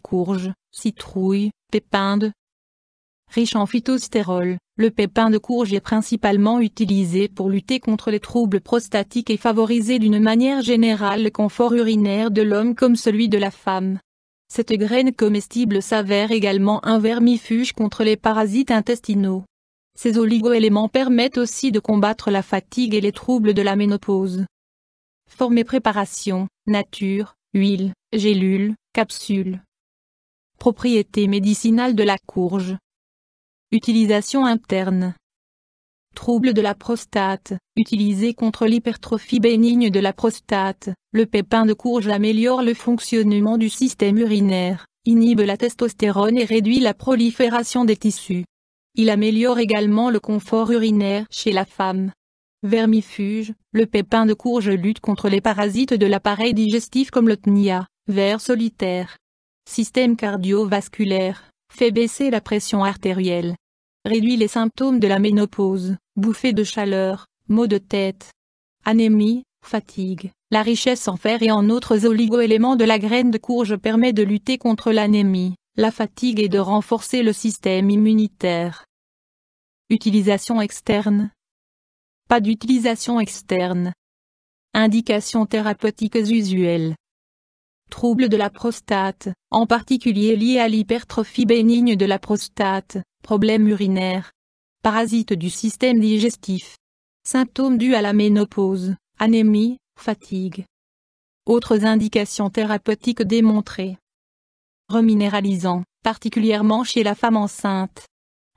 courge, citrouille, pépins de. Riche en phytostérol, le pépin de courge est principalement utilisé pour lutter contre les troubles prostatiques et favoriser d'une manière générale le confort urinaire de l'homme comme celui de la femme. Cette graine comestible s'avère également un vermifuge contre les parasites intestinaux. Ces oligoéléments permettent aussi de combattre la fatigue et les troubles de la ménopause. Forme et préparation, nature, huile, gélules, capsules. Propriétés médicinales de la courge. Utilisation interne. Troubles de la prostate, utilisé contre l'hypertrophie bénigne de la prostate, le pépin de courge améliore le fonctionnement du système urinaire, inhibe la testostérone et réduit la prolifération des tissus. Il améliore également le confort urinaire chez la femme. Vermifuge, le pépin de courge lutte contre les parasites de l'appareil digestif comme le TNIA, ver solitaire. Système cardiovasculaire, fait baisser la pression artérielle. Réduit les symptômes de la ménopause, bouffées de chaleur, maux de tête. Anémie, fatigue. La richesse en fer et en autres oligoéléments de la graine de courge permet de lutter contre l'anémie, la fatigue et de renforcer le système immunitaire. Utilisation externe. Pas d'utilisation externe. Indications thérapeutiques usuelles. Troubles de la prostate, en particulier liés à l'hypertrophie bénigne de la prostate, problèmes urinaires. Parasites du système digestif. Symptômes dus à la ménopause, anémie, fatigue. Autres indications thérapeutiques démontrées. Reminéralisant, particulièrement chez la femme enceinte.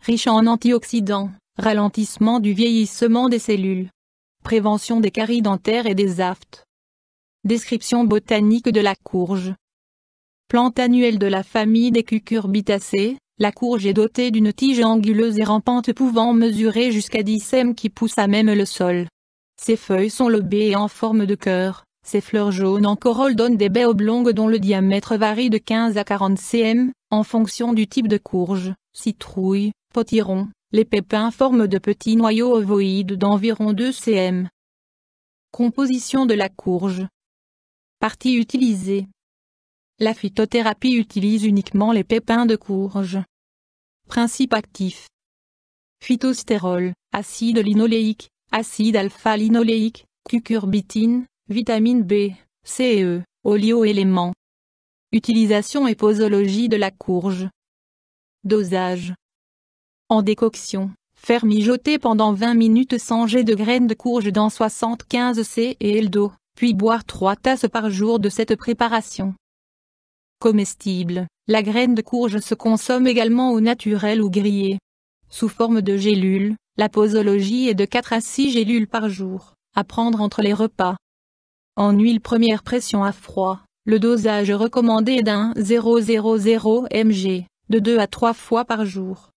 Riche en antioxydants, ralentissement du vieillissement des cellules. Prévention des caries dentaires et des aftes. Description botanique de la courge. Plante annuelle de la famille des cucurbitacées, la courge est dotée d'une tige anguleuse et rampante pouvant mesurer jusqu'à 10 cm qui pousse à même le sol. Ses feuilles sont lobées et en forme de cœur, ses fleurs jaunes en corolle donnent des baies oblongues dont le diamètre varie de 15 à 40 cm, en fonction du type de courge, citrouille, potiron. Les pépins forment de petits noyaux ovoïdes d'environ 2 cm. Composition de la courge. Parties utilisées. La phytothérapie utilise uniquement les pépins de courge. Principe actif. Phytostérol, acide linoléique, acide alpha-linoléique, cucurbitine, vitamine B, C et E, oligoéléments. Utilisation et posologie de la courge. Dosage. En décoction, faire mijoter pendant 20 minutes 100 g de graines de courge dans 75 cl d'eau, puis boire 3 tasses par jour de cette préparation. Comestible, la graine de courge se consomme également au naturel ou grillée. Sous forme de gélules, la posologie est de 4 à 6 gélules par jour, à prendre entre les repas. En huile première pression à froid, le dosage recommandé est d'un 0,00 mg, de 2 à 3 fois par jour.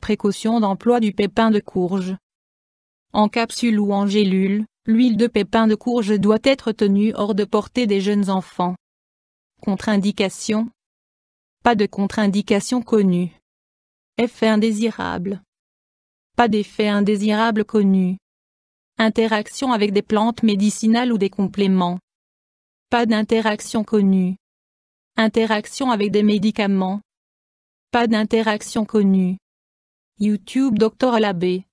Précaution d'emploi du pépin de courge. En capsule ou en gélule, l'huile de pépin de courge doit être tenue hors de portée des jeunes enfants. Contre-indication. Pas de contre-indication connue. Effet indésirable. Pas d'effet indésirable connu. Interaction avec des plantes médicinales ou des compléments. Pas d'interaction connue. Interaction avec des médicaments. Pas d'interaction connue. YouTube Dr Labé.